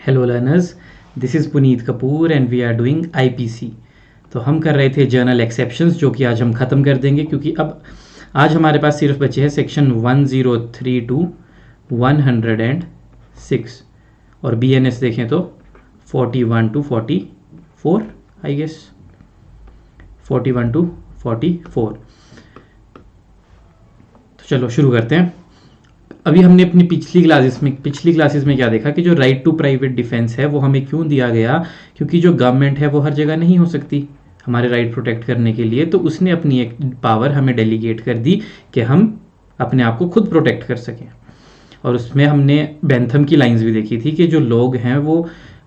Hello learners, this is Puneet Kapoor and we are doing IPC. तो हम कर रहे थे जर्नल एक्सेप्शंस, जो कि आज हम ख़त्म कर देंगे क्योंकि अब आज हमारे पास सिर्फ बचे हैं सेक्शन 103 टू 106 और बीएनएस देखें तो 41 टू 44 आई गेस 41 टू 44। तो चलो शुरू करते हैं। अभी हमने अपनी पिछली क्लासेस में क्या देखा कि जो राइट टू प्राइवेट डिफेंस है वो हमें क्यों दिया गया, क्योंकि जो गवर्नमेंट है वो हर जगह नहीं हो सकती हमारे राइट प्रोटेक्ट करने के लिए। तो उसने अपनी एक पावर हमें डेलीगेट कर दी कि हम अपने आप को खुद प्रोटेक्ट कर सकें। और उसमें हमने बेंथम की लाइंस भी देखी थी कि जो लोग हैं वो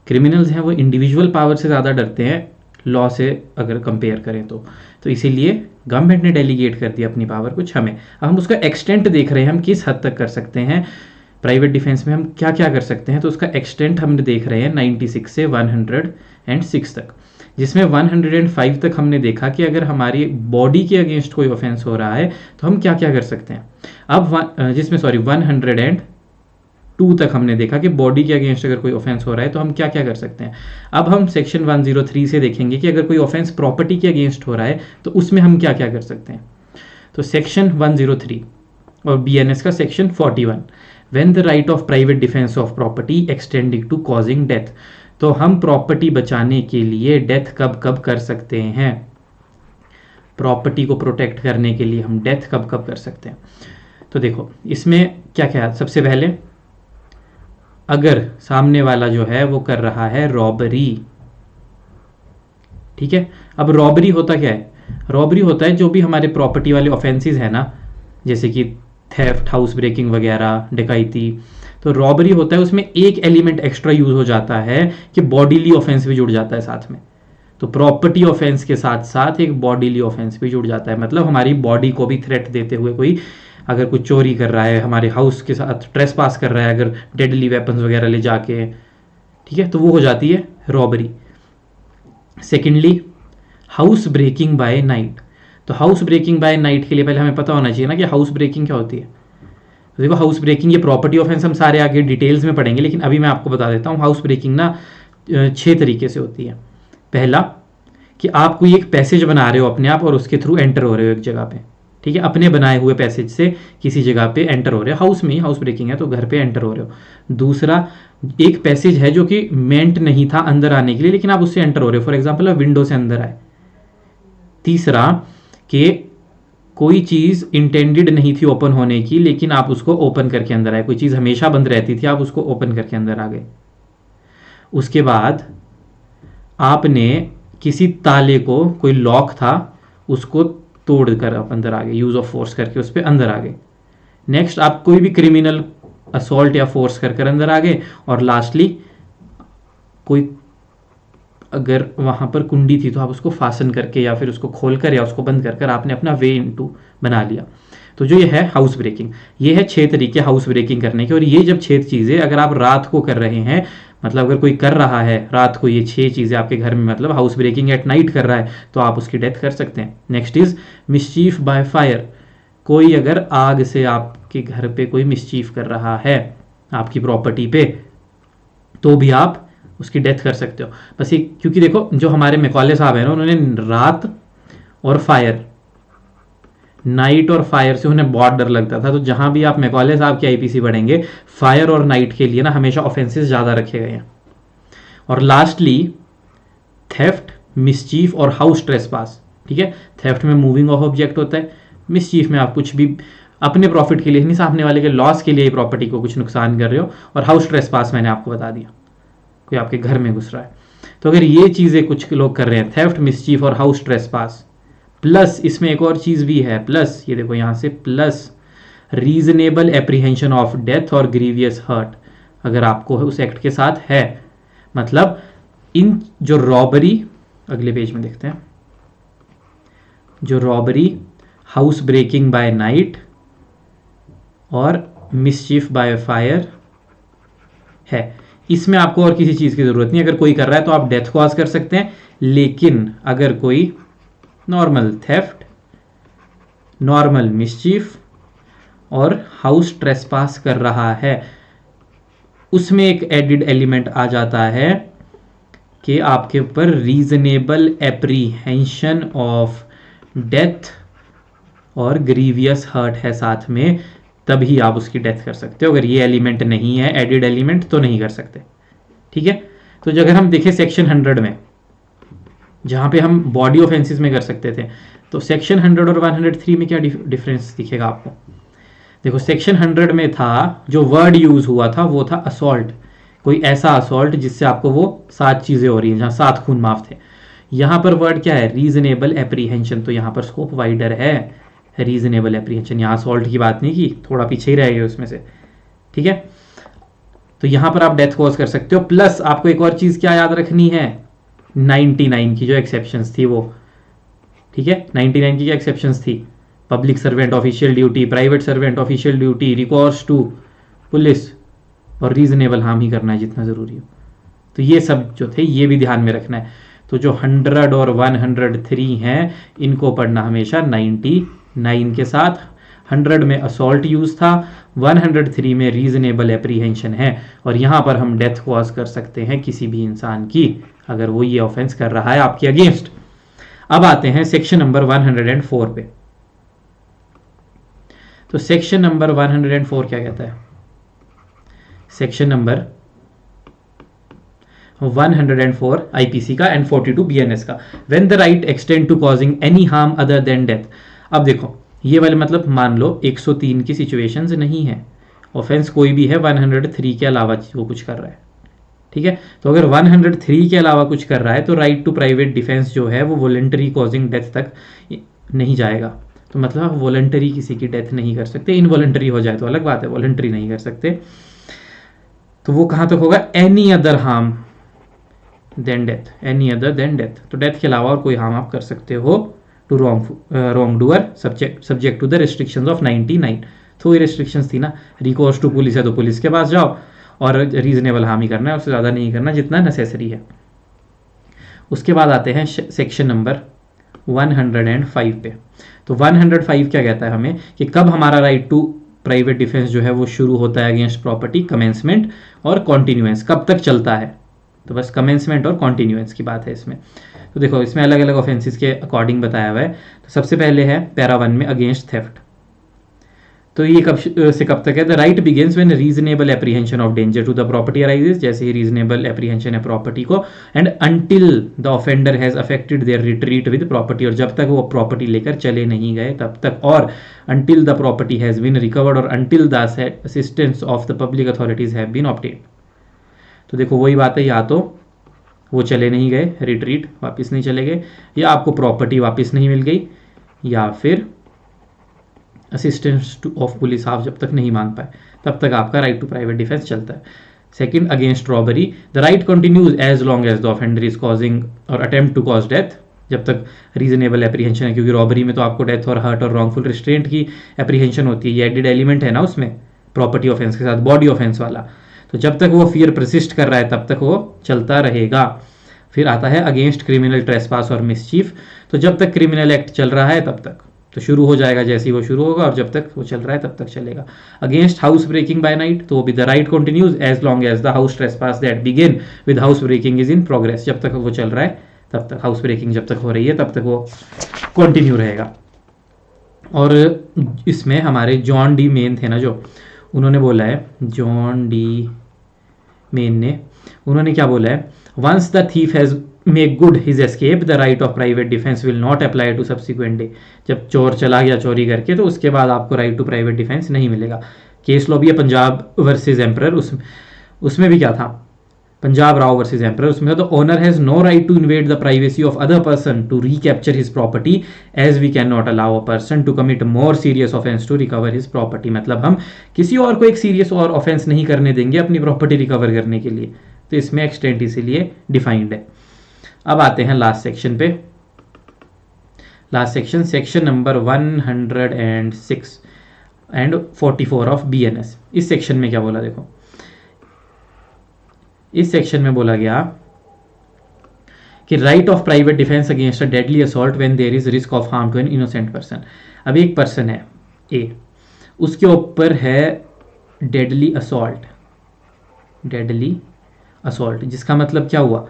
क्रिमिनल्स हैं वो इंडिविजुअल पावर से ज़्यादा डरते हैं लॉ से अगर कंपेयर करें तो इसीलिए गवर्नमेंट ने डेलीगेट कर दिया अपनी पावर कुछ हमें। अब हम उसका एक्सटेंट देख रहे हैं, हम किस हद तक कर सकते हैं प्राइवेट डिफेंस में, हम क्या क्या कर सकते हैं। तो उसका एक्सटेंट हम देख रहे हैं 96 से 106 तक, जिसमें 105 तक हमने देखा कि अगर हमारी बॉडी के अगेंस्ट कोई ऑफेंस हो रहा है तो हम क्या क्या कर सकते हैं। अब जिसमें 102 तक हमने देखा कि बॉडी के अगेंस्ट अगर कोई ऑफेंस हो रहा है तो हम क्या क्या कर सकते हैं। अब हम सेक्शन 103 से देखेंगे कि अगर कोई ऑफेंस प्रॉपर्टी के अगेंस्ट हो रहा है तो उसमें हम क्या क्या कर सकते हैं। तो सेक्शन 103 और बीएनएस का section 41, when the right of private defence of property extending to causing death. तो हम प्रॉपर्टी बचाने के लिए डेथ कब कब कर सकते हैं, प्रॉपर्टी को प्रोटेक्ट करने के लिए हम डेथ कब कब कर सकते हैं। तो देखो इसमें क्या क्या है। सबसे पहले अगर सामने वाला जो है वो कर रहा है रॉबरी, ठीक है। अब रॉबरी होता क्या है, रॉबरी होता है जो भी हमारे प्रॉपर्टी वाले ऑफेंसेस है ना, जैसे कि थेफ्ट, हाउस ब्रेकिंग वगैरह, डकैती। तो रॉबरी होता है उसमें एक एलिमेंट एक्स्ट्रा यूज हो जाता है कि बॉडीली ऑफेंस भी जुड़ जाता है साथ में। तो प्रॉपर्टी ऑफेंस के साथ साथ एक बॉडीली ऑफेंस भी जुड़ जाता है, मतलब हमारी बॉडी को भी थ्रेट देते हुए कोई अगर कुछ चोरी कर रहा है, हमारे हाउस के साथ ट्रेस पास कर रहा है, अगर डेडली वेपन्स वगैरह ले जाके, ठीक है, तो वो हो जाती है robbery. Secondly house breaking by night. तो हाउस ब्रेकिंग बाय नाइट के लिए पहले हमें पता होना चाहिए ना कि हाउस ब्रेकिंग क्या होती है। तो देखो हाउस ब्रेकिंग ये प्रॉपर्टी ऑफेंस हम सारे आगे डिटेल्स में पढ़ेंगे, लेकिन अभी मैं आपको बता देता हूँ। हाउस ब्रेकिंग ना 6 तरीके से होती है। पहला कि आप कोई एक पैसेज बना रहे हो अपने आप और उसके थ्रू एंटर हो रहे हो एक जगह पे, ठीक है, अपने बनाए हुए पैसेज से किसी जगह पे एंटर हो रहे हो, हाउस में ही हाउस ब्रेकिंग है तो घर पे एंटर हो रहे हो। दूसरा एक पैसेज है जो कि मेंट नहीं था अंदर आने के लिए, लेकिन आप उससे एंटर हो रहे हो, फॉर एग्जाम्पल आप विंडो से अंदर आए। तीसरा कि कोई चीज़ इंटेंडेड नहीं थी ओपन होने की, लेकिन आप उसको ओपन करके अंदर आए। कोई चीज़ हमेशा बंद रहती थी, आप उसको ओपन करके अंदर आ गए। उसके बाद आपने किसी ताले को, कोई लॉक था उसको तोड़ कर आप अंदर आ गए, यूज़ ऑफ फोर्स करके उस पर अंदर आ गए। नेक्स्ट आप कोई भी क्रिमिनल असॉल्ट या फोर्स कर अंदर आ गए। और लास्टली कोई अगर वहाँ पर कुंडी थी तो आप उसको फासन करके या फिर उसको खोल कर या उसको बंद कर आपने अपना वे इनटू बना लिया। तो जो ये है हाउस ब्रेकिंग, ये है 6 तरीके हाउस ब्रेकिंग करने के। और ये जब 6 चीज़ें अगर आप रात को कर रहे हैं, मतलब अगर कोई कर रहा है रात को ये 6 चीज़ें आपके घर में, मतलब हाउस ब्रेकिंग एट नाइट कर रहा है, तो आप उसकी डेथ कर सकते हैं। Next is mischief by fire. कोई अगर आग से आपके घर पे कोई मिसचीफ कर रहा है आपकी प्रॉपर्टी पे, तो भी आप उसकी डेथ कर सकते हो। बस ये क्योंकि देखो जो हमारे मैकॉले साहब हैं ना, उन्होंने रात और फायर, नाइट और फायर से उन्हें बहुत डर लगता था। तो जहां भी आप मैकॉले साहब की आईपीसी पढ़ेंगे, फायर और नाइट के लिए ना हमेशा ऑफेंसेस ज़्यादा रखे गए हैं। और लास्टली थेफ्ट, मिसचीफ और हाउस ट्रेसपास, ठीक है। थेफ्ट में मूविंग ऑफ ऑब्जेक्ट होता है, मिसचीफ में आप कुछ भी अपने प्रॉफिट के लिए नहीं, सामने वाले के लॉस के लिए प्रॉपर्टी को कुछ नुकसान कर रहे हो। और हाउस ट्रेसपास मैंने आपको बता दिया, कोई आपके घर में घुस रहा है। तो अगर ये चीज़ें कुछ लोग कर रहे हैं, थेफ्ट, मिसचीफ और हाउस ट्रेसपास, प्लस इसमें एक और चीज़ भी है, प्लस ये देखो यहाँ से, plus reasonable apprehension of death और ग्रीवियस हर्ट अगर आपको उस एक्ट के साथ है, मतलब इन जो रॉबरी, अगले पेज में देखते हैं, जो robbery, house breaking by night और मिसचीफ बाय फायर है, इसमें आपको और किसी चीज़ की ज़रूरत नहीं। अगर कोई कर रहा है तो आप डेथ कॉज कर सकते हैं, लेकिन अगर कोई नॉर्मल थेफ्ट, नॉर्मल मिसचीफ और हाउस ट्रेसपास कर रहा है, उसमें एक एडिड एलिमेंट आ जाता है कि आपके ऊपर रीजनेबल एप्रीहेंशन ऑफ डेथ और ग्रीवियस हर्ट है साथ में, तभी आप उसकी डेथ कर सकते हो। अगर ये एलिमेंट नहीं है एडिड एलिमेंट तो नहीं कर सकते, ठीक है। तो जो अगर हम देखें सेक्शन 100 में, जहाँ पे हम बॉडी ऑफेंसेस में कर सकते थे, तो सेक्शन 100 और 103 में क्या डिफरेंस दिखेगा आपको? देखो सेक्शन 100 में था, जो वर्ड यूज हुआ था वो था असॉल्ट, कोई ऐसा असॉल्ट जिससे आपको वो 7 चीजें हो रही हैं, जहाँ 7 खून माफ थे। यहाँ पर वर्ड क्या है? रीजनेबल एप्रीहेंशन, तो यहाँ पर स्कोप वाइडर है, रीजनेबल एप्रीहेंशन। यहाँ असॉल्ट की बात नहीं की, थोड़ा पीछे ही रह गए उसमें से, ठीक है। तो यहाँ पर आप डेथ कॉज कर सकते हो। प्लस आपको एक और चीज क्या याद रखनी है, 99 की जो एक्सेप्शंस थी वो, ठीक है। 99 की क्या एक्सेप्शंस थी? Public servant official duty, private servant official duty, recourse to police, और रीजनेबल हार्म ही करना है जितना जरूरी हो। तो ये सब जो थे ये भी ध्यान में रखना है। तो जो 100 और 103 हैं इनको पढ़ना हमेशा 99 के साथ। 100 में असॉल्ट यूज था, 103 में रीजनेबल एप्रीहेंशन है, और यहां पर हम डेथ कॉज कर सकते हैं किसी भी इंसान की अगर वो ये ऑफेंस कर रहा है आपके अगेंस्ट। अब आते हैं सेक्शन नंबर 104 पे। तो सेक्शन नंबर 104 क्या कहता है? सेक्शन नंबर 104 आईपीसी का एंड 42 बीएनएस का, when the right extend to causing any harm other than death. अब देखो ये वाले मतलब मान लो 103 की सिचुएशंस नहीं है, ऑफेंस कोई भी है 103 के अलावा वो कुछ कर रहा है, ठीक है। तो अगर 103 के अलावा कुछ कर रहा है तो राइट टू प्राइवेट डिफेंस जो है वो वॉलंटरी कॉजिंग डेथ तक नहीं जाएगा। तो मतलब आप वॉलंटरी किसी की डेथ नहीं कर सकते, इनवॉलंटरी हो जाए तो अलग बात है, वॉलंटरी नहीं कर सकते। तो वो कहां तक होगा? Any other harm than death, any other than death. तो डेथ के अलावा और कोई हार्म आप कर सकते हो to wrong doer subject to the restrictions of 99। तो ये रिस्ट्रिक्शंस थी ना, रिकोर्स टू पुलिस है तो पुलिस के पास जाओ, और रीजनेबल हार्म ही करना है, उससे ज़्यादा नहीं करना जितना नेसेसरी है। उसके बाद आते हैं सेक्शन नंबर 105 पे। तो 105 क्या कहता है हमें कि कब हमारा राइट टू प्राइवेट डिफेंस जो है वो शुरू होता है अगेंस्ट प्रॉपर्टी, कमेंसमेंट और कॉन्टिन्यूएंस कब तक चलता है। तो बस कमेंसमेंट और कॉन्टिन्यूएंस की बात है इसमें। तो देखो इसमें अलग अलग ऑफेंसेस के अकॉर्डिंग बताया हुआ है। तो सबसे पहले है पैरा 1 में अगेंस्ट थेफ्ट। तो ये कब से कब तक है? The right begins when reasonable apprehension of danger to the property arises, जैसे ही रीजनेबल एप्रीहेंशन है प्रॉपर्टी को, and until the offender has affected their retreat with property, और जब तक वो प्रॉपर्टी लेकर चले नहीं गए तब तक, और until the property has been recovered, और until the assistance of the public authorities have been obtained. तो देखो वही बात है, या तो वो चले नहीं गए, रिट्रीट वापस नहीं चले गए, या आपको प्रॉपर्टी वापस नहीं मिल गई, या फिर असिस्टेंस ऑफ पुलिस आप जब तक नहीं मांग पाए तब तक आपका राइट टू प्राइवेट डिफेंस चलता है। Second against robbery, the right continues as long as the offender is causing और अटेम्प्ट टू कॉज डेथ, जब तक रीजनेबल एप्रीहेंशन है, क्योंकि रॉबरी में तो आपको डेथ और हर्ट और रॉन्गफुल रिस्ट्रेंट की एप्रीहेंशन होती है, ये एडिड एलिमेंट है ना उसमें प्रॉपर्टी ऑफेंस के साथ, बॉडी ऑफेंस वाला। तो जब तक वो फियर प्रसिस्ट कर रहा है तब तक वो चलता रहेगा। फिर आता है अगेंस्ट क्रिमिनल ट्रेसपास और मिसचीफ, तो जब तक क्रिमिनल एक्ट चल रहा है तब तक, तो शुरू हो जाएगा जैसे ही वो शुरू होगा, और जब तक वो चल रहा है तब तक चलेगा। Against house breaking by night, तो वो भी the right continues as long as the house trespass that begin with house breaking is in progress, जब तक वो चल रहा है तब तक, हाउस ब्रेकिंग जब तक हो रही है तब तक वो कंटिन्यू रहेगा। और इसमें हमारे जॉन डी मेन थे ना, जो उन्होंने बोला है, जॉन डी मेन ने, उन्होंने क्या बोला है, once the thief has make good his escape the right of private defence will not apply to subsequent day. जब चोर चला गया चोरी करके तो उसके बाद आपको राइट टू प्राइवेट डिफेंस नहीं मिलेगा। केस लॉ भी है पंजाब वर्सेस एम्परर, उसमें भी क्या था, पंजाब राव वर्सेस एम्परर, उसमें the owner has no right to invade the privacy of other person to recapture his property as we can not allow a person to commit more serious offence to recover his property. मतलब हम किसी और को एक serious और offence नहीं करने देंगे अपनी प्रॉपर्टी रिकवर करने के लिए। तो इसमें एक्सटेंट इसीलिए डिफाइंड है। अब आते हैं लास्ट सेक्शन पे। Last section, section number 106 and 44 of BNS. इस सेक्शन में क्या बोला, देखो इस सेक्शन में बोला गया कि right of private defence against a deadly assault when there is risk of harm to an innocent person. अब एक पर्सन है ए, उसके ऊपर है डेडली असॉल्ट, डेडली असॉल्ट, जिसका मतलब क्या हुआ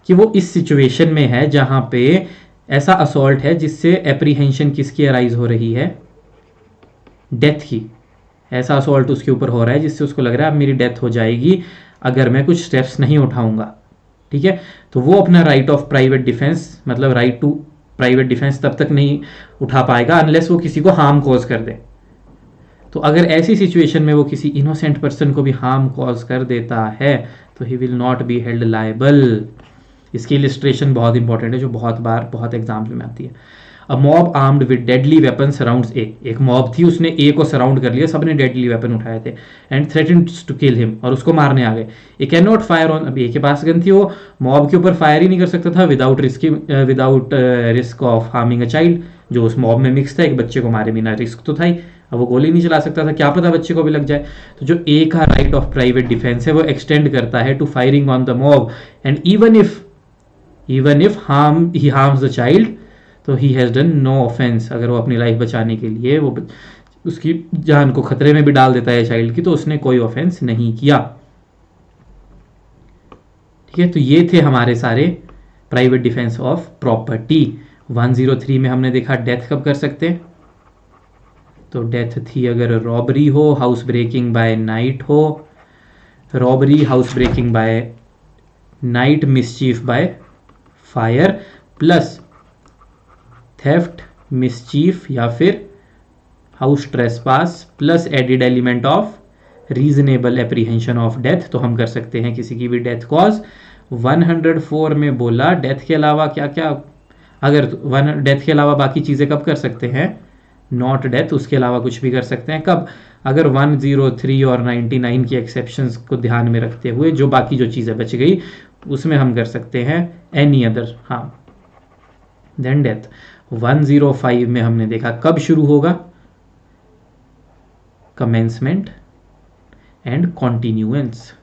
कि वो इस सिचुएशन में है जहां पे ऐसा असॉल्ट है जिससे एप्रीहेंशन किसकी अराइज हो रही है, डेथ की। ऐसा असॉल्ट उसके ऊपर हो रहा है जिससे उसको लग रहा है अब मेरी डेथ हो जाएगी अगर मैं कुछ स्टेप्स नहीं उठाऊंगा, ठीक है। तो वो अपना राइट ऑफ प्राइवेट डिफेंस, मतलब राइट टू प्राइवेट डिफेंस तब तक नहीं उठा पाएगा अनलेस वो किसी को हार्म कॉज कर दे। तो अगर ऐसी सिचुएशन में वो किसी इनोसेंट पर्सन को भी हार्म कॉज कर देता है तो he will not be held liable. इसकी इलिस्ट्रेशन बहुत इंपॉर्टेंट है जो बहुत बार बहुत एग्जाम्पल में आती है। A mob armed with deadly weapon surrounds a, एक मॉब थी उसने ए को सराउंड कर लिया, सबने डेडली वेपन उठाए थे, and threatened to kill him, और उसको मारने आ गए। A can not fire on, अभी ए के पास गन थी, वो मॉब के ऊपर फायर ही नहीं कर सकता था without risk of harming a child, जो उस मॉब में मिक्स था, एक बच्चे को मारे बिना रिस्क तो था ही। अब वो गोली नहीं चला सकता था, क्या पता बच्चे को भी लग जाए। तो जो ए का राइट ऑफ प्राइवेट डिफेंस है वो एक्सटेंड करता है to firing on the mob, and even if he harms the child तो he has done no offence. अगर वो अपनी लाइफ बचाने के लिए वो उसकी जान को खतरे में भी डाल देता है चाइल्ड की, तो उसने कोई ऑफेंस नहीं किया, ठीक है। तो ये थे हमारे सारे प्राइवेट डिफेंस ऑफ प्रॉपर्टी। 103 में हमने देखा डेथ कब कर सकते हैं, तो डेथ थी अगर रॉबरी हो, हाउस ब्रेकिंग बाय नाइट हो, robbery, house breaking by night, mischief by fire, plus theft, mischief या फिर house trespass, plus added element of reasonable apprehension of death. तो हम कर सकते हैं किसी की भी डेथ कॉज। 104 में बोला डेथ के अलावा क्या क्या, अगर डेथ के अलावा बाकी चीज़ें कब कर सकते हैं, नॉट डेथ, उसके अलावा कुछ भी कर सकते हैं। कब, अगर 103 और 99 की एक्सेप्शंस को ध्यान में रखते हुए जो बाकी जो चीज़ें बच गई उसमें हम कर सकते हैं any other harm than death. 105 में हमने देखा कब शुरू होगा, कमेंसमेंट एंड कॉन्टिन्यूएंस।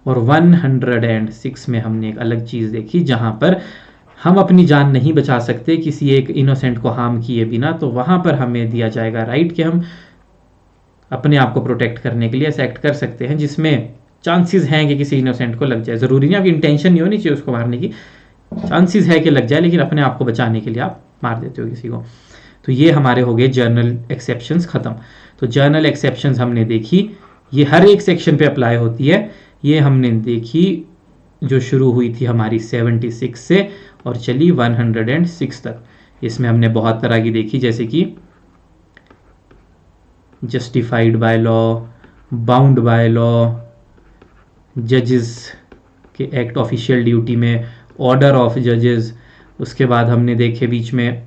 और 106 में हमने एक अलग चीज़ देखी जहां पर हम अपनी जान नहीं बचा सकते किसी एक इनोसेंट को हार्म किए बिना, तो वहां पर हमें दिया जाएगा राइट कि हम अपने आप को प्रोटेक्ट करने के लिए ऐसा एक्ट कर सकते हैं जिसमें चांसेस हैं कि किसी इनोसेंट को लग जाए। ज़रूरी नहीं आपकी इंटेंशन नहीं होनी चाहिए उसको मारने की, चांसेस है कि लग जाए, लेकिन अपने आप को बचाने के लिए आप मार देते हो किसी को। तो ये हमारे हो गए जर्नल एक्सेप्शंस ख़त्म। तो जर्नल एक्सेप्शंस हमने देखी, ये हर एक सेक्शन पे अप्लाई होती है। ये हमने देखी जो शुरू हुई थी हमारी 76 से और चली 106 तक। इसमें हमने बहुत तरह की देखी, जैसे कि justified by law, bound by law, जजेस के एक्ट, ऑफिशियल ड्यूटी में, ऑर्डर ऑफ जजेस। उसके बाद हमने देखे बीच में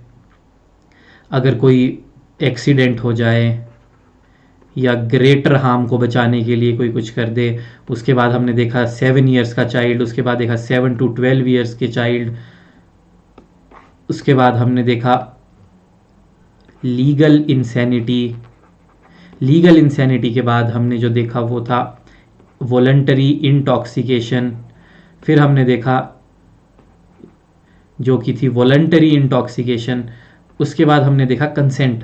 अगर कोई एक्सीडेंट हो जाए या ग्रेटर हार्म को बचाने के लिए कोई कुछ कर दे। उसके बाद हमने देखा 7 ईयर्स का चाइल्ड, उसके बाद देखा 7 to 12 ईयर्स के चाइल्ड। उसके बाद हमने देखा लीगल इंसैनिटी। लीगल इंसैनिटी के बाद हमने जो देखा वो था वॉलंटरी इंटॉक्सिकेशन। फिर हमने देखा जो कि थी वॉलंटरी इंटॉक्सिकेशन। उसके बाद हमने देखा कंसेंट।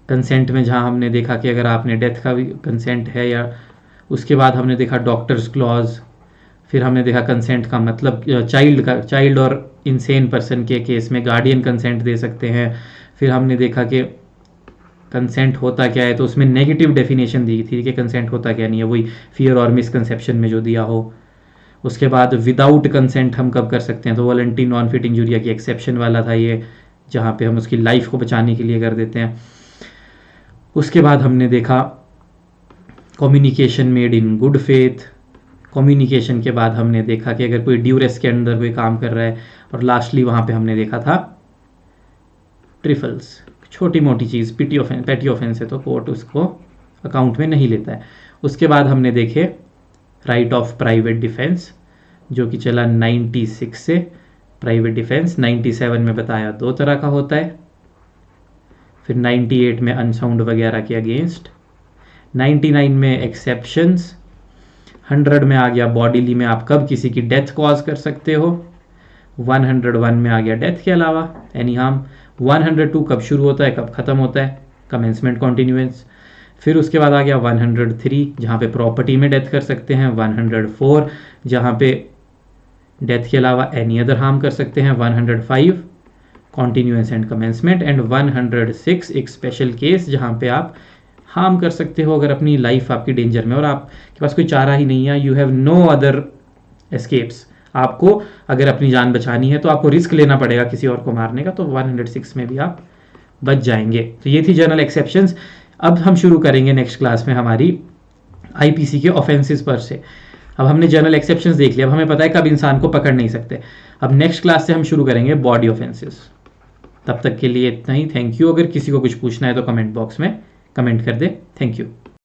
कंसेंट में जहाँ हमने देखा कि अगर आपने डेथ का भी कंसेंट है, या उसके बाद हमने देखा डॉक्टर्स क्लॉज। फिर हमने देखा कंसेंट का मतलब चाइल्ड और इंसेन पर्सन के केस में गार्डियन कंसेंट दे सकते हैं। फिर हमने देखा कि कंसेंट होता क्या है, तो उसमें नेगेटिव डेफिनेशन दी थी कि कंसेंट होता क्या नहीं है, वही फियर और मिसकंसेप्शन में जो दिया हो। उसके बाद विदाउट कंसेंट हम कब कर सकते हैं, तो वॉलंटरी नॉन फिट इंजुरिया की एक्सेप्शन वाला था ये, जहाँ पे हम उसकी लाइफ को बचाने के लिए कर देते हैं। उसके बाद हमने देखा communication made in good faith. Communication के बाद हमने देखा कि अगर कोई ड्यूरेस के अंदर कोई काम कर रहा है। और लास्टली वहाँ पे हमने देखा था ट्रिफल्स, छोटी मोटी चीज़, पेटी ऑफेंस है तो कोर्ट उसको अकाउंट में नहीं लेता है। उसके बाद हमने देखे राइट ऑफ प्राइवेट डिफेंस जो कि चला 96 से। प्राइवेट डिफेंस 97 में बताया 2 तरह का होता है। फिर 98 में अनसाउंड वगैरह के अगेंस्ट, 99 में एक्सेप्शंस, 100 में आ गया बॉडीली में आप कब किसी की डेथ कॉज कर सकते हो, 101 में आ गया डेथ के अलावा एनी हार्म, 102 कब शुरू होता है कब ख़त्म होता है, कमेंसमेंट कॉन्टिन्यूएंस। फिर उसके बाद आ गया 103 जहाँ पे प्रॉपर्टी में डेथ कर सकते हैं, 104 जहाँ पे डेथ के अलावा एनी अदर हार्म कर सकते हैं, 105 कॉन्टिन्यूएंस एंड कमेंसमेंट, एंड 106 एक स्पेशल केस जहाँ पे आप हार्म कर सकते हो अगर अपनी लाइफ आपकी डेंजर में और आपके पास कोई चारा ही नहीं है, you have no other escapes. आपको अगर अपनी जान बचानी है तो आपको रिस्क लेना पड़ेगा किसी और को मारने का, तो 106 में भी आप बच जाएंगे। तो ये थी जनरल एक्सेप्शंस। अब हम शुरू करेंगे नेक्स्ट क्लास में हमारी आईपीसी के ऑफेंसेस पर से। अब हमने जनरल एक्सेप्शंस देख लिया, अब हमें पता है कब इंसान को पकड़ नहीं सकते। अब नेक्स्ट क्लास से हम शुरू करेंगे बॉडी ऑफेंसेस। तब तक के लिए इतना ही। Thank you. अगर किसी को कुछ पूछना है तो कमेंट बॉक्स में कमेंट कर दे। Thank you.